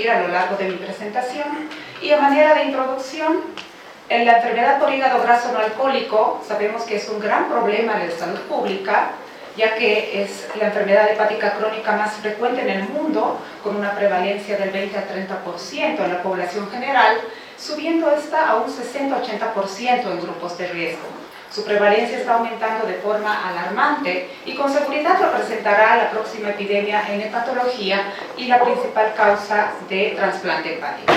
describir a lo largo de mi presentación. Y a manera de introducción, la enfermedad por hígado graso no alcohólico sabemos que es un gran problema de salud pública, ya que es la enfermedad hepática crónica más frecuente en el mundo, con una prevalencia del 20 a 30% en la población general, subiendo esta a un 60-80% en grupos de riesgo. Su prevalencia está aumentando de forma alarmante y con seguridad representará la próxima epidemia en hepatología y la principal causa de trasplante hepático.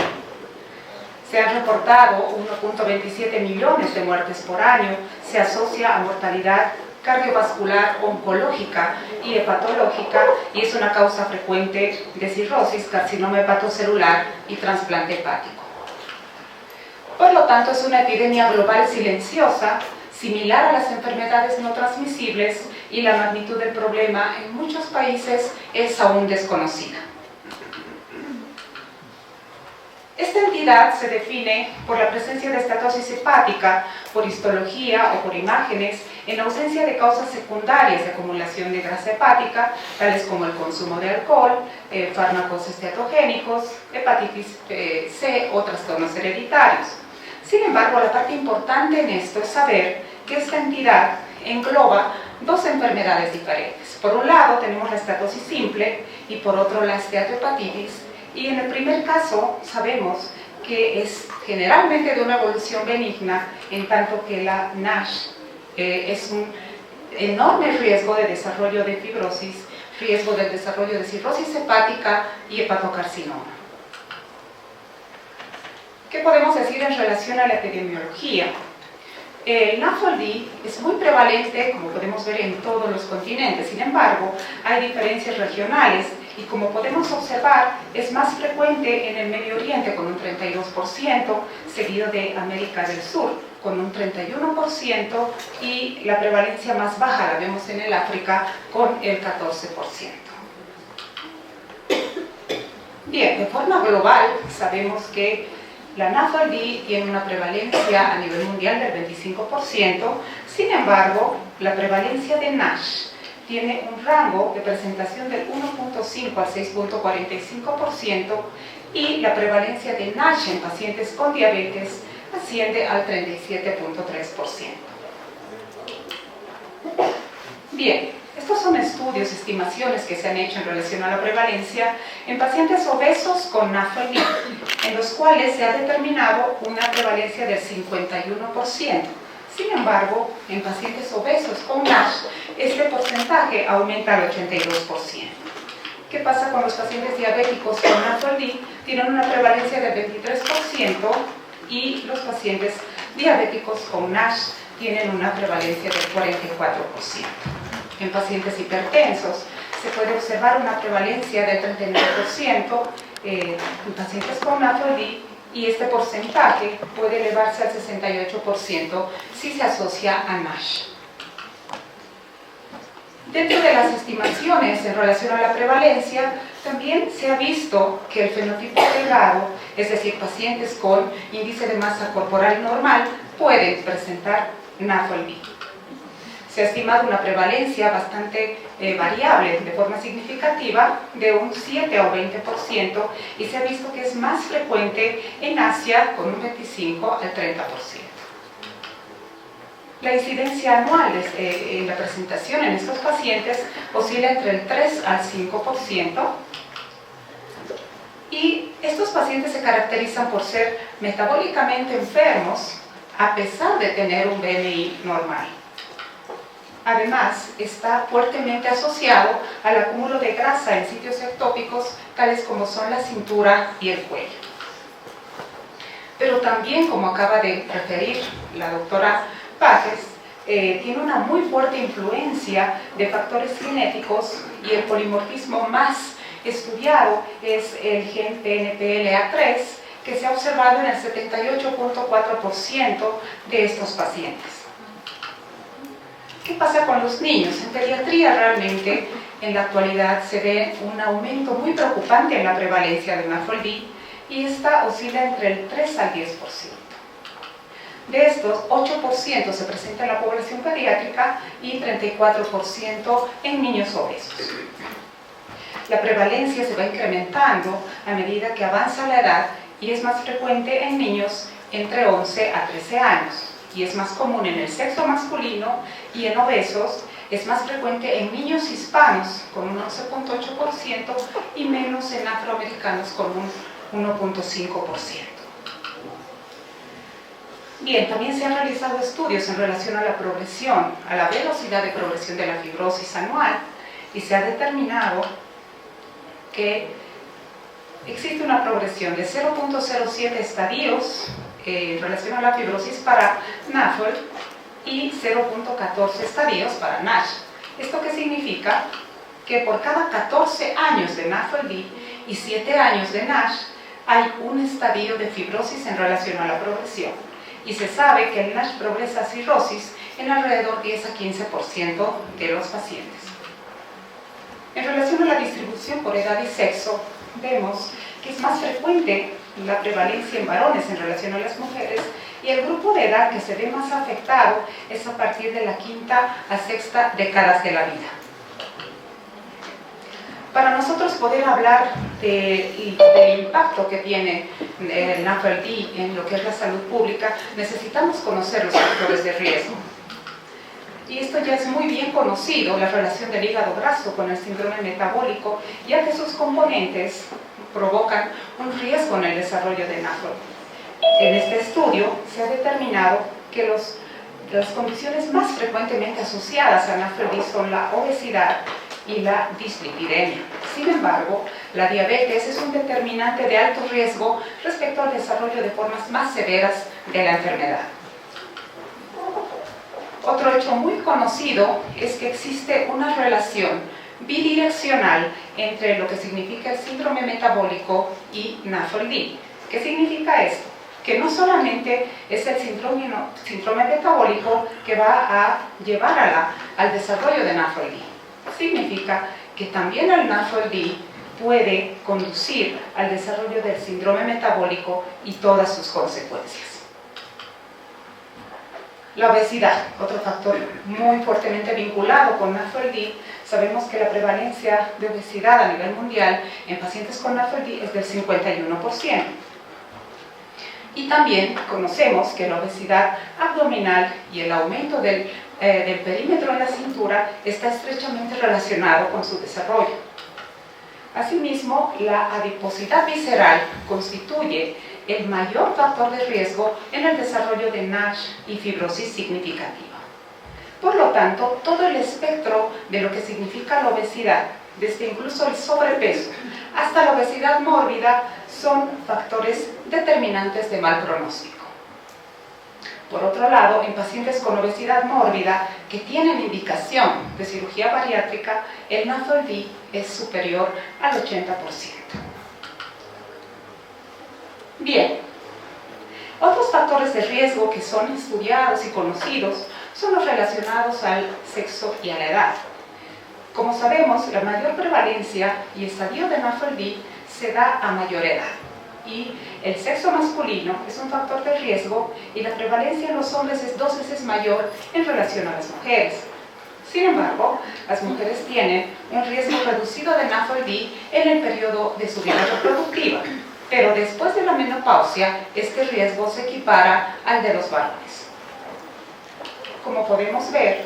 Se han reportado 1.27 millones de muertes por año, se asocia a mortalidad cardiovascular, oncológica y hepatológica, y es una causa frecuente de cirrosis, carcinoma hepatocelular y trasplante hepático. Por lo tanto, es una epidemia global silenciosa, similar a las enfermedades no transmisibles, y la magnitud del problema en muchos países es aún desconocida. Esta entidad se define por la presencia de estatosis hepática, por histología o por imágenes, en ausencia de causas secundarias de acumulación de grasa hepática, tales como el consumo de alcohol, fármacos esteatogénicos, hepatitis C o trastornos hereditarios. Sin embargo, la parte importante en esto es saber que esta entidad engloba dos enfermedades diferentes. Por un lado tenemos la estatosis simple y por otro la esteatohepatitis, y en el primer caso sabemos que es generalmente de una evolución benigna, en tanto que la NASH es un enorme riesgo de desarrollo de fibrosis, riesgo del desarrollo de cirrosis hepática y hepatocarcinoma. ¿Qué podemos decir en relación a la epidemiología? El NAFLD es muy prevalente, como podemos ver, en todos los continentes. Sin embargo, hay diferencias regionales y, como podemos observar, es más frecuente en el Medio Oriente con un 32%, seguido de América del Sur con un 31%, y la prevalencia más baja la vemos en el África con el 14%. Bien, de forma global sabemos que la NAFLD tiene una prevalencia a nivel mundial del 25%, sin embargo, la prevalencia de NASH tiene un rango de presentación del 1.5 al 6.45% y la prevalencia de NASH en pacientes con diabetes asciende al 37.3%. Bien, estos son estudios, estimaciones que se han hecho en relación a la prevalencia en pacientes obesos con NAFLD, en los cuales se ha determinado una prevalencia del 51%. Sin embargo, en pacientes obesos con NASH, este porcentaje aumenta al 82%. ¿Qué pasa con los pacientes diabéticos con NAFLD? Tienen una prevalencia del 23% y los pacientes diabéticos con NASH tienen una prevalencia del 44%. En pacientes hipertensos se puede observar una prevalencia del 39% en pacientes con NAFLD, y este porcentaje puede elevarse al 68% si se asocia a NASH. Dentro de las estimaciones en relación a la prevalencia, también se ha visto que el fenotipo delgado, es decir, pacientes con índice de masa corporal normal, pueden presentar NAFLD. Se ha estimado una prevalencia bastante variable, de forma significativa, de un 7 o 20%, y se ha visto que es más frecuente en Asia, con un 25 al 30%. La incidencia anual en la presentación en estos pacientes oscila entre el 3 al 5%, y estos pacientes se caracterizan por ser metabólicamente enfermos a pesar de tener un BMI normal. Además, está fuertemente asociado al acúmulo de grasa en sitios ectópicos, tales como son la cintura y el cuello. Pero también, como acaba de referir la doctora Pajes, tiene una muy fuerte influencia de factores genéticos, y el polimorfismo más estudiado es el gen PNPLA3, que se ha observado en el 78.4% de estos pacientes. ¿Qué pasa con los niños? En pediatría realmente en la actualidad se ve un aumento muy preocupante en la prevalencia de NAFLD, y esta oscila entre el 3 al 10%. De estos, 8% se presenta en la población pediátrica y 34% en niños obesos. la prevalencia se va incrementando a medida que avanza la edad y es más frecuente en niños entre 11 a 13 años y es más común en el sexo masculino y en obesos. Es más frecuente en niños hispanos con un 11.8% y menos en afroamericanos con un 1.5%. Bien, también se han realizado estudios en relación a la progresión, a la velocidad de progresión de la fibrosis anual y se ha determinado que existe una progresión de 0.07 estadios en relación a la fibrosis para NAFLD y 0.14 estadios para NASH. ¿Esto qué significa? Que por cada 14 años de NAFLD y 7 años de NASH hay un estadio de fibrosis en relación a la progresión. Y se sabe que el NASH progresa a cirrosis en alrededor 10 a 15% de los pacientes. En relación a la distribución por edad y sexo, vemos que es más frecuente la prevalencia en varones en relación a las mujeres y el grupo de edad que se ve más afectado es a partir de la quinta a sexta décadas de la vida. Para nosotros poder hablar del impacto que tiene el NAFLD en lo que es la salud pública, necesitamos conocer los factores de riesgo. Y esto ya es muy bien conocido, la relación del hígado graso con el síndrome metabólico, ya que sus componentes provocan un riesgo en el desarrollo de NAFLD. En este estudio se ha determinado que las condiciones más frecuentemente asociadas a NAFLD son la obesidad y la dislipidemia. Sin embargo, la diabetes es un determinante de alto riesgo respecto al desarrollo de formas más severas de la enfermedad. Otro hecho muy conocido es que existe una relación bidireccional entre lo que significa el síndrome metabólico y NAFLD. ¿Qué significa esto? Que no solamente es el síndrome metabólico que va a llevar al desarrollo de NAFLD. Significa que también el NAFLD puede conducir al desarrollo del síndrome metabólico y todas sus consecuencias. La obesidad, otro factor muy fuertemente vinculado con NAFLD. Sabemos que la prevalencia de obesidad a nivel mundial en pacientes con NAFLD es del 51%. Y también conocemos que la obesidad abdominal y el aumento del perímetro en la cintura está estrechamente relacionado con su desarrollo. Asimismo, la adiposidad visceral constituye el mayor factor de riesgo en el desarrollo de NASH y fibrosis significativa. Por lo tanto, todo el espectro de lo que significa la obesidad, desde incluso el sobrepeso hasta la obesidad mórbida, son factores determinantes de mal pronóstico. Por otro lado, en pacientes con obesidad mórbida que tienen indicación de cirugía bariátrica, el NAFLD es superior al 80%. Bien, otros factores de riesgo que son estudiados y conocidos son los relacionados al sexo y a la edad. Como sabemos, la mayor prevalencia y estadio de NAFLD se da a mayor edad. Y el sexo masculino es un factor de riesgo y la prevalencia en los hombres es 2 veces mayor en relación a las mujeres. Sin embargo, las mujeres tienen un riesgo reducido de NAFLD en el periodo de su vida reproductiva, pero después de la menopausia, este riesgo se equipara al de los varones. Como podemos ver,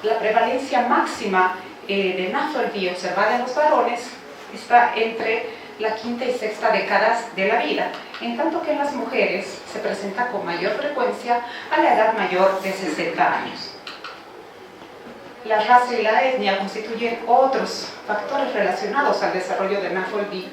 la prevalencia máxima de NAFLD observada en los varones está entre la quinta y sexta décadas de la vida, en tanto que en las mujeres se presenta con mayor frecuencia a la edad mayor de 60 años. La raza y la etnia constituyen otros factores relacionados al desarrollo de NAFLD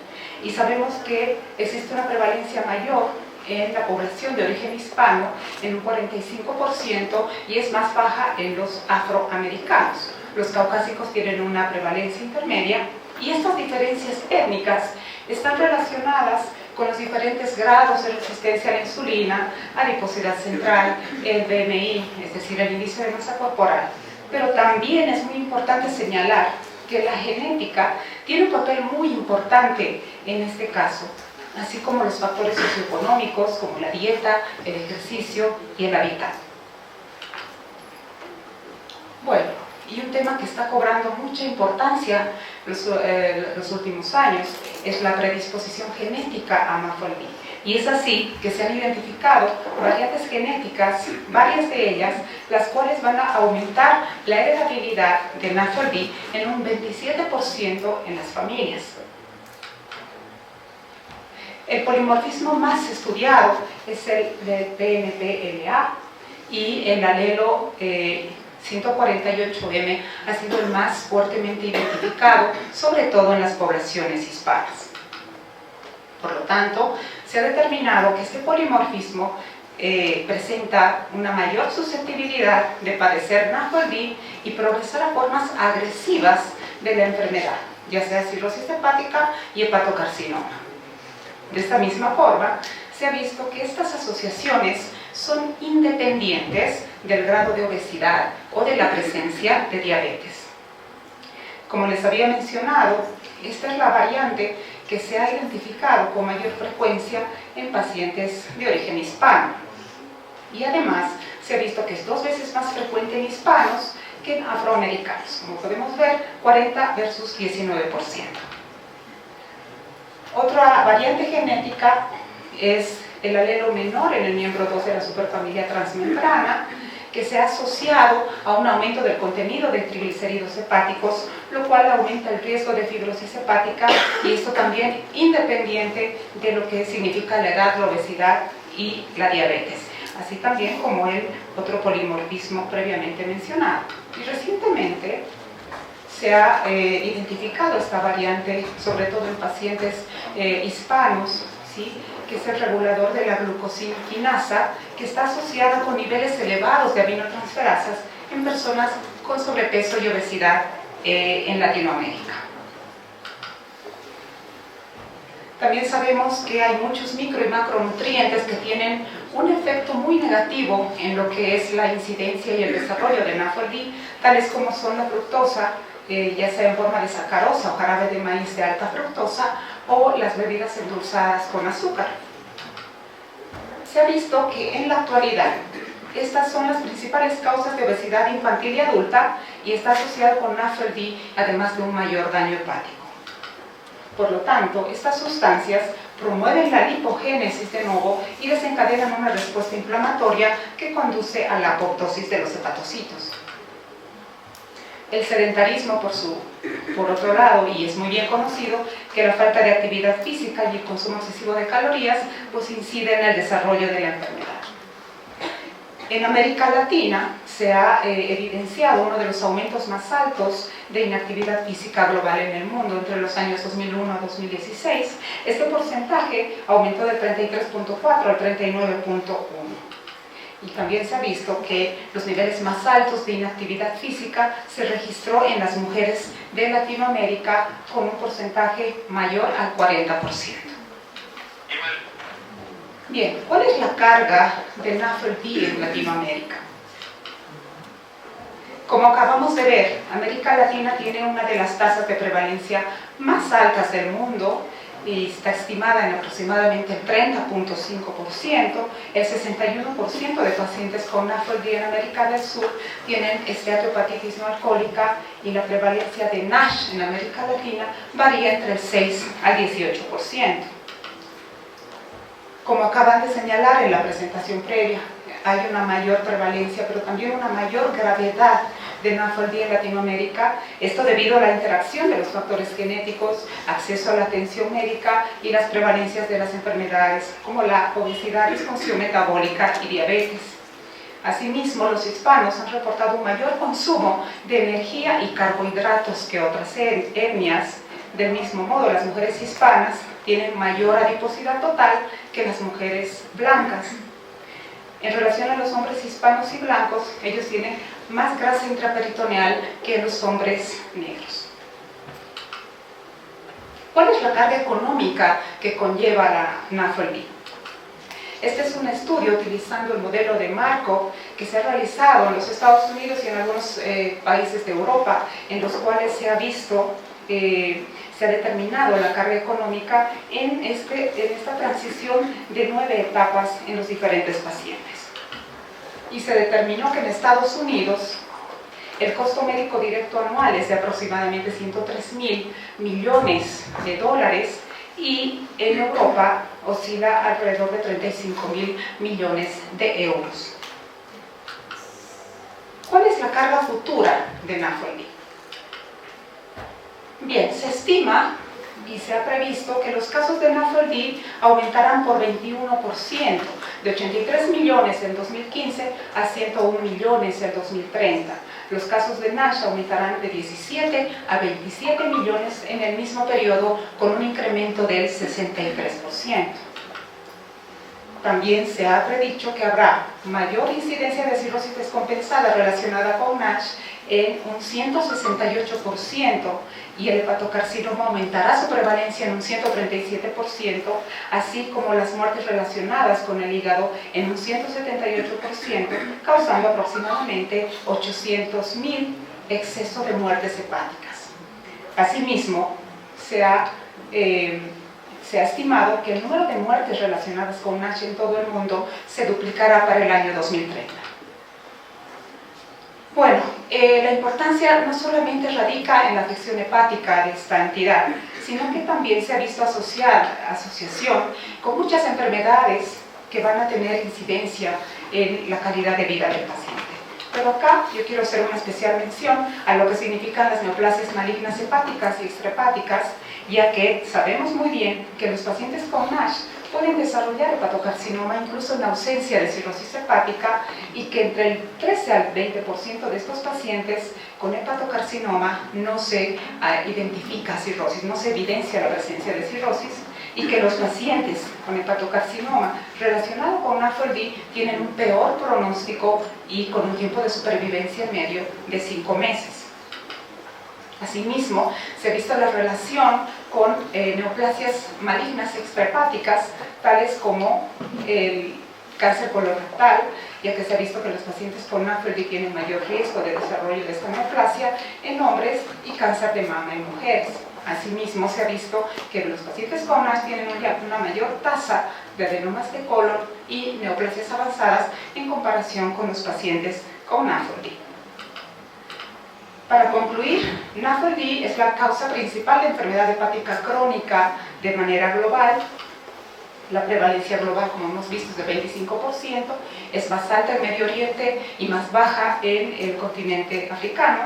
y sabemos que existe una prevalencia mayor en la población de origen hispano en un 45% y es más baja en los afroamericanos. Los caucásicos tienen una prevalencia intermedia y estas diferencias étnicas están relacionadas con los diferentes grados de resistencia a la insulina, adiposidad central, el BMI, es decir, el índice de masa corporal. Pero también es muy importante señalar que la genética tiene un papel muy importante en este caso, así como los factores socioeconómicos como la dieta, el ejercicio y el hábitat. Bueno, Y un tema que está cobrando mucha importancia los últimos años es la predisposición genética a NAFLD. Y es así que se han identificado variantes genéticas, varias de ellas, las cuales van a aumentar la heredabilidad de NAFLD en un 27% en las familias. El polimorfismo más estudiado es el de PNPLA y el alelo 148M ha sido el más fuertemente identificado, sobre todo en las poblaciones hispanas. Por lo tanto, se ha determinado que este polimorfismo presenta una mayor susceptibilidad de padecer NAFLD y progresar a formas agresivas de la enfermedad, ya sea cirrosis hepática y hepatocarcinoma. De esta misma forma, se ha visto que estas asociaciones son independientes del grado de obesidad o de la presencia de diabetes. Como les había mencionado, esta es la variante que se ha identificado con mayor frecuencia en pacientes de origen hispano. Y además, se ha visto que es 2 veces más frecuente en hispanos que en afroamericanos. Como podemos ver, 40 versus 19%. Otra variante genética es el alelo menor en el miembro 2 de la superfamilia transmembrana, que se ha asociado a un aumento del contenido de triglicéridos hepáticos, lo cual aumenta el riesgo de fibrosis hepática, y esto también independiente de lo que significa la edad, la obesidad y la diabetes, así también como el otro polimorfismo previamente mencionado. Y recientemente se ha identificado esta variante, sobre todo en pacientes hispanos, ¿sí?, que es el regulador de la glucosinquinasa, que está asociada con niveles elevados de aminotransferasas en personas con sobrepeso y obesidad en Latinoamérica. También sabemos que hay muchos micro y macronutrientes que tienen un efecto muy negativo en lo que es la incidencia y el desarrollo de NAFLD, tales como son la fructosa, ya sea en forma de sacarosa o jarabe de maíz de alta fructosa, o las bebidas endulzadas con azúcar. Se ha visto que en la actualidad estas son las principales causas de obesidad infantil y adulta, y está asociado con NAFLD, además de un mayor daño hepático. Por lo tanto, estas sustancias promueven la lipogénesis de nuevo y desencadenan una respuesta inflamatoria que conduce a la apoptosis de los hepatocitos. El sedentarismo, por otro lado, y es muy bien conocido, que la falta de actividad física y el consumo excesivo de calorías pues incide en el desarrollo de la enfermedad. En América Latina se ha evidenciado uno de los aumentos más altos de inactividad física global en el mundo entre los años 2001 a 2016. Este porcentaje aumentó del 33.4 al 39.1. Y también se ha visto que los niveles más altos de inactividad física se registró en las mujeres de Latinoamérica, con un porcentaje mayor al 40%. Bien, ¿cuál es la carga de NAFLD en Latinoamérica? Como acabamos de ver, América Latina tiene una de las tasas de prevalencia más altas del mundo, y está estimada en aproximadamente el 30.5%. El 61% de pacientes con NAFLD en América del Sur tienen esteatohepatitis no alcohólica, y la prevalencia de NASH en América Latina varía entre el 6 al 18%. Como acaban de señalar en la presentación previa, hay una mayor prevalencia, pero también una mayor gravedad de NAFLD en Latinoamérica, esto debido a la interacción de los factores genéticos, acceso a la atención médica y las prevalencias de las enfermedades como la obesidad, disfunción metabólica y diabetes. Asimismo, los hispanos han reportado un mayor consumo de energía y carbohidratos que otras etnias. Del mismo modo, las mujeres hispanas tienen mayor adiposidad total que las mujeres blancas. En relación a los hombres hispanos y blancos, ellos tienen más grasa intraperitoneal que los hombres negros. ¿Cuál es la carga económica que conlleva la NAFLD? Este es un estudio utilizando el modelo de Markov que se ha realizado en los Estados Unidos y en algunos países de Europa, en los cuales se ha visto, se ha determinado la carga económica en esta transición de 9 etapas en los diferentes pacientes. Y se determinó que en Estados Unidos El costo médico directo anual es de aproximadamente 103.000 millones de dólares y en Europa oscila alrededor de 35.000 millones de euros. ¿Cuál es la carga futura de NAFLD? Bien, se estima y se ha previsto que los casos de NAFLD aumentarán por 21%, de 83 millones en 2015 a 101 millones en 2030. Los casos de NASH aumentarán de 17 a 27 millones en el mismo periodo, con un incremento del 63%. También se ha predicho que habrá mayor incidencia de cirrosis descompensada relacionada con NASH en un 168%, y el hepatocarcinoma aumentará su prevalencia en un 137%, así como las muertes relacionadas con el hígado en un 178%, causando aproximadamente 800.000 excesos de muertes hepáticas. Asimismo, se ha estimado que el número de muertes relacionadas con NASH en todo el mundo se duplicará para el año 2030. Bueno, la importancia no solamente radica en la afección hepática de esta entidad, sino que también se ha visto asociación con muchas enfermedades que van a tener incidencia en la calidad de vida del paciente. Pero acá yo quiero hacer una especial mención a lo que significan las neoplasias malignas hepáticas y extrahepáticas, ya que sabemos muy bien que los pacientes con NASH pueden desarrollar hepatocarcinoma incluso en ausencia de cirrosis hepática, y que entre el 13 al 20% de estos pacientes con hepatocarcinoma no se identifica cirrosis, no se evidencia la presencia de cirrosis, y que los pacientes con hepatocarcinoma relacionado con NAFLD tienen un peor pronóstico y con un tiempo de supervivencia medio de 5 meses. Asimismo, se ha visto la relación con neoplasias malignas extrahepáticas, tales como el cáncer colorectal, ya que se ha visto que los pacientes con NAFLD tienen mayor riesgo de desarrollo de esta neoplasia en hombres, y cáncer de mama en mujeres. Asimismo, se ha visto que los pacientes con NASH tienen una mayor tasa de adenomas de colon y neoplasias avanzadas en comparación con los pacientes con NAFLD. Para concluir, NAFLD es la causa principal de enfermedad hepática crónica de manera global. La prevalencia global, como hemos visto, es de 25%, es más alta en Medio Oriente y más baja en el continente africano.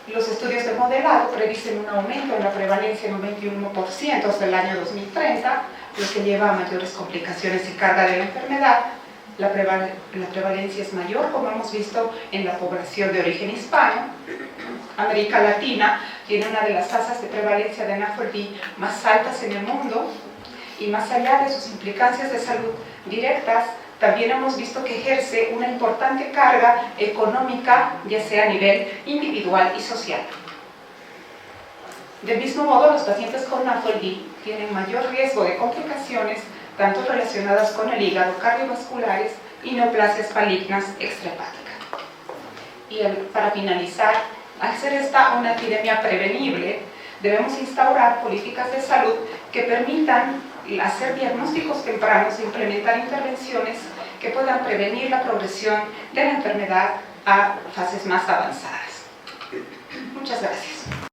Los estudios de modelado predicen un aumento en la prevalencia en un 21% hasta el año 2030, lo que lleva a mayores complicaciones y carga de la enfermedad. La prevalencia es mayor, como hemos visto, en la población de origen hispano. América Latina tiene una de las tasas de prevalencia de NAFLD más altas en el mundo, y más allá de sus implicancias de salud directas, también hemos visto que ejerce una importante carga económica, ya sea a nivel individual y social. Del mismo modo, los pacientes con NAFLD tienen mayor riesgo de complicaciones, tanto relacionadas con el hígado, cardiovasculares y neoplasias malignas extrahepáticas. Y para finalizar, al ser esta una epidemia prevenible, debemos instaurar políticas de salud que permitan hacer diagnósticos tempranos e implementar intervenciones que puedan prevenir la progresión de la enfermedad a fases más avanzadas. Muchas gracias.